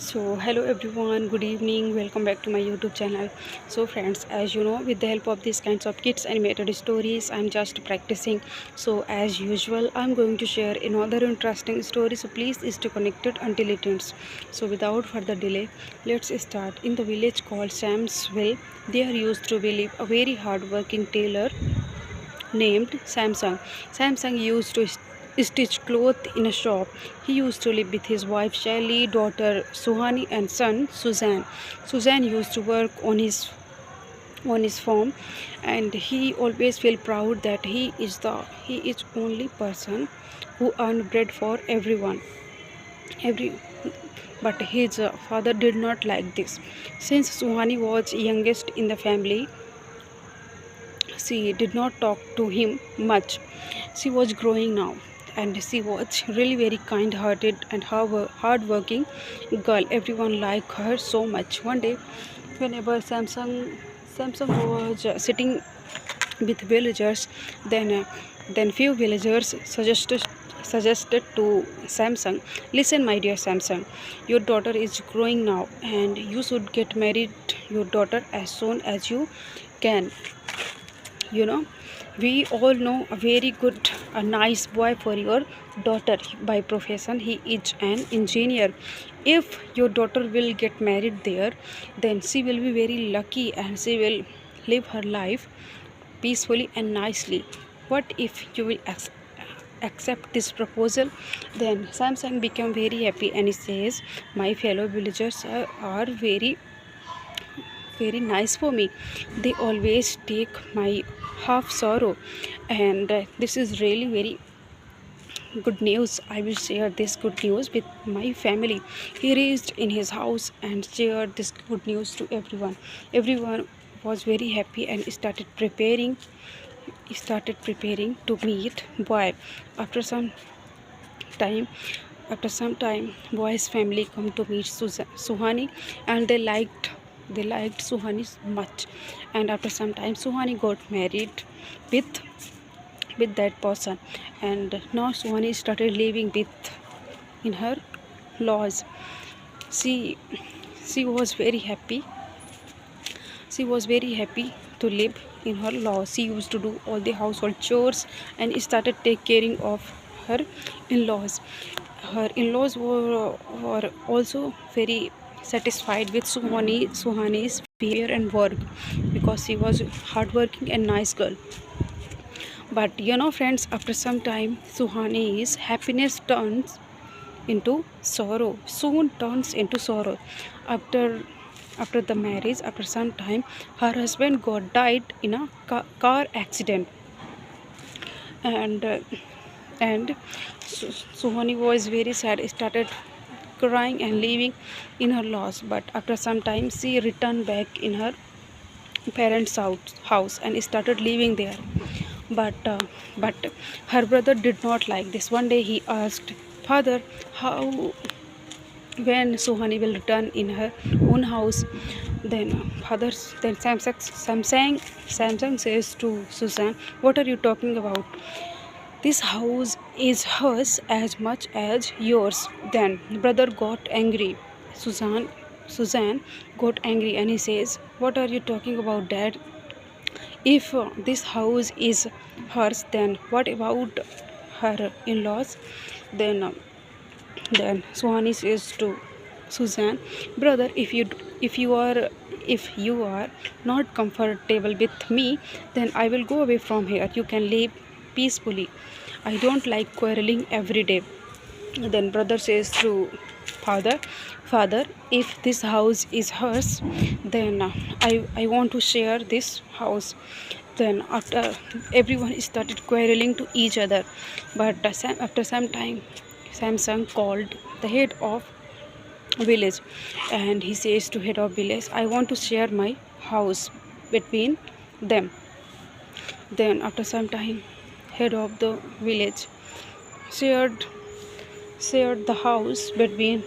So hello everyone, good evening, welcome back to my YouTube channel. So friends, as you know, with the help of these kinds of kids animated stories, I'm just practicing. So as usual, I'm going to share another interesting story, so please stay connected until it ends. So without further delay, let's start. In the village called Samsville, there used to be live a very hard working tailor named Samsung. Samsung used to stitch cloth in a shop. He used to live with his wife Shelly, daughter Suhani, and son Suzanne. Suzanne used to work on his farm, and he always felt proud that he is only person who earned bread for every. But his father did not like this. Since Suhani was youngest in the family, she did not talk to him much. She was growing now, and she was really very kind-hearted and hard-working girl. Everyone liked her so much. One day, whenever Samsung was sitting with villagers, then few villagers suggested to Samsung, listen, my dear Samsung, your daughter is growing now, and you should get married your daughter as soon as you can. you know we all know a nice boy for your daughter. By profession he is an engineer. If your daughter will get married there, then she will be very lucky and she will live her life peacefully and nicely. What if you will accept this proposal? Then Samsung became very happy and he says, my fellow villagers are very nice for me. They always take my half sorrow, and this is really very good news. I will share this good news with my family. He reached in his house and shared this good news to everyone. Everyone was very happy and started preparing to meet boy. After some time, boy's family come to meet Suhani, and they liked Suhani much. And after some time, Suhani got married with that person, and now Suhani started living with in her laws. She she was very happy. She was very happy to live in her laws. She used to do all the household chores and started take caring of her in-laws. Her in-laws were also very satisfied with Suhani's behavior and work, because she was hardworking and nice girl. But friends, after some time, Suhani's happiness soon turns into sorrow. After the marriage, after some time, her husband got died in a car accident, and Suhani was very sad, started crying and living in her loss. But after some time, she returned back in her parents' house and started living there. But her brother did not like this. One day he asked, father, how when Suhani will return in her own house? Then Samsung says to Susan, what are you talking about? This house is hers as much as yours. Then brother got angry. Susan got angry and he says, what are you talking about, dad? If this house is hers, then what about her in-laws? Then uh, then Suhani says to Suzanne, brother, if you are not comfortable with me, then I will go away from here. You can live peacefully. I don't like quarreling every day. Then brother says to father, father, if this house is hers, then I want to share this house. Then after everyone started quarreling to each other. But after some time, Samsung called the head of village, and he says to head of village, I want to share my house between them. Then after some time, head of the village shared the house between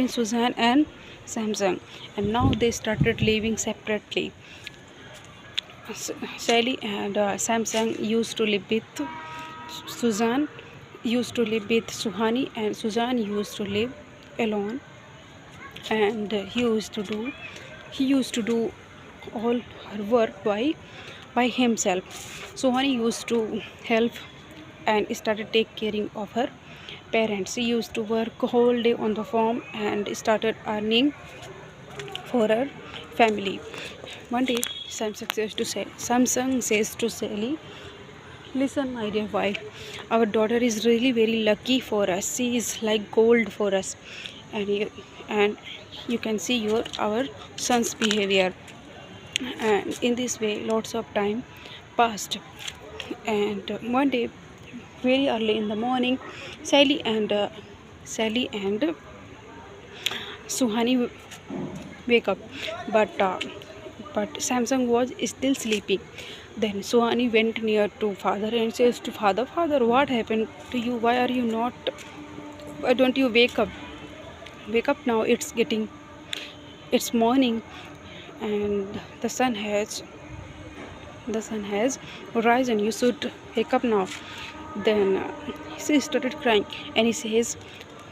Suzanne and Samsung, and now they started living separately. Sally and Samsung used to live with Suzanne, used to live with Suhani, and Suzanne used to live alone and he used to do all her work by himself. Suhani used to help and started take caring of her parents. She used to work whole day on the farm and started earning for her family. One day, Samsung says to Sally, "Listen, my dear wife, our daughter is really very lucky for us. She is like gold for us, and you can see our son's behavior." And in this way, lots of time passed. And one day, very early in the morning, Sally and Suhani wake up, but Samsung was still sleeping. Then Suhani went near to father and says to father, "Father, what happened to you? Why are you not? Why don't you wake up? Wake up now! It's morning, and the sun has risen. You should wake up now." Then she started crying, and he says,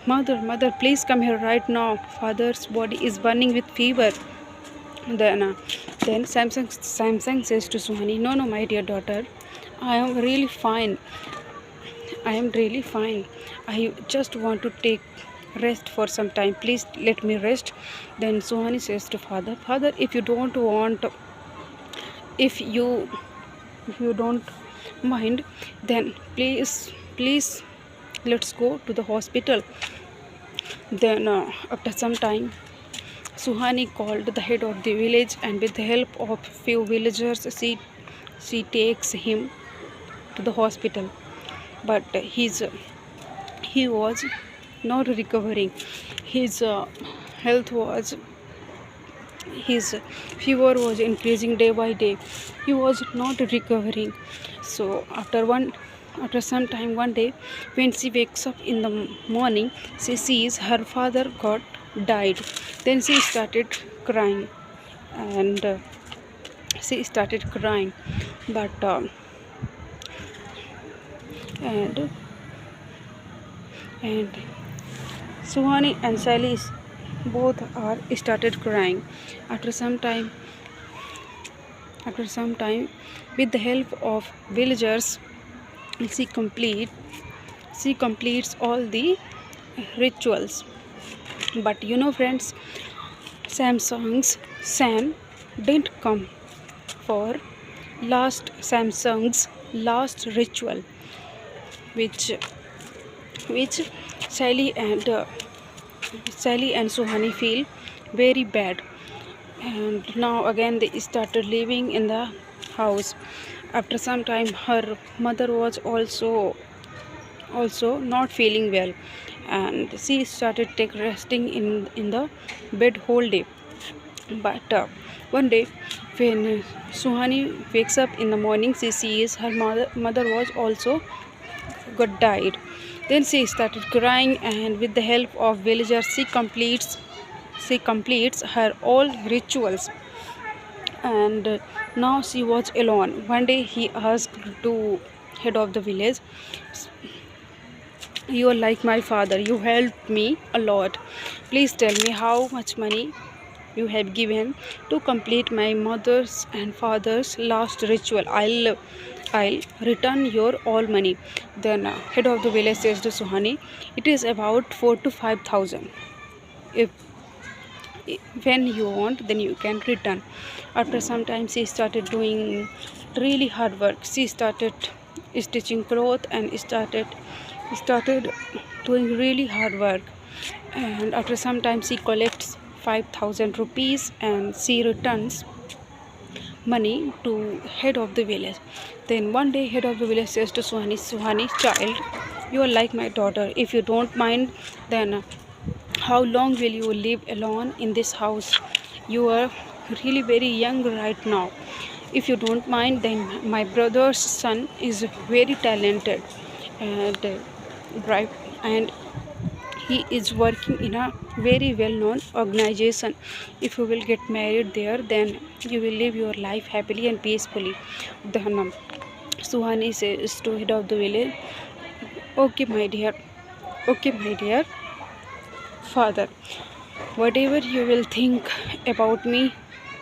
Mother, please come here right now. Father's body is burning with fever." Then, uh, then Samsung says to Suhani, "No, my dear daughter, I am really fine. I am really fine. I just want to take rest for some time. Please let me rest." Then Suhani says to Father, if you don't want, if you don't mind, then please let's go to the hospital. Then after some time, Suhani called the head of the village, and with the help of few villagers, she takes him to the hospital. But he was not recovering. His health was his fever was increasing day by day. He was not recovering. So after some time, one day, when she wakes up in the morning, she sees her father got died. Then she started crying, and but and and Suhani and Sally both are started crying. After some time, with the help of villagers, she complete she completes all the rituals. But friends, Samsung's Sam didn't come for Samsung's last ritual, which Sally and Suhani feel very bad. And now again they started living in the house. After some time, her mother was also not feeling well, and she started resting in the bed whole day. But one day, when Suhani wakes up in the morning, she sees her mother was also got died. Then she started crying, and with the help of villagers, she completes her all rituals. And now she was alone. One day he asked to head of the village, "You are like my father. You helped me a lot. Please tell me how much money you have given to complete my mother's and father's last ritual. I'll return your all money." Then head of the village says to Suhani, "It is about 4 to 5,000. If when you want, then you can return." After some time, she started doing really hard work. She started stitching cloth and started doing really hard work. And after some time, she collects 5,000 rupees, and she returns money to head of the village. Then one day, head of the village says to Suhani, "Child, you are like my daughter. If you don't mind, then how long will you live alone in this house? You are really very young right now. If you don't mind, then my brother's son is very talented, and he is working in a very well-known organization. If you will get married there, then you will live your life happily and peacefully." Then Suhani says to head of the village, Okay, my dear father, Whatever you will think about me,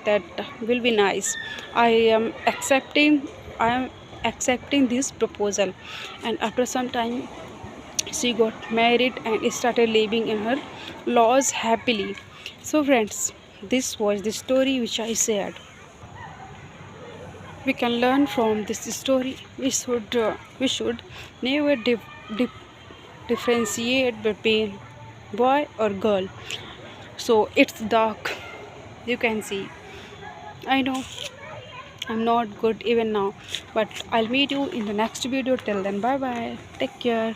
that will be nice. i am accepting I am accepting this proposal. And after some time, she got married and started living in her laws happily. So friends, this was the story which I shared. We can learn from this story. We should never differentiate between boy or girl. So it's dark, you can see. I know I'm not good even now, but I'll meet you in the next video. Till then, bye bye, take care.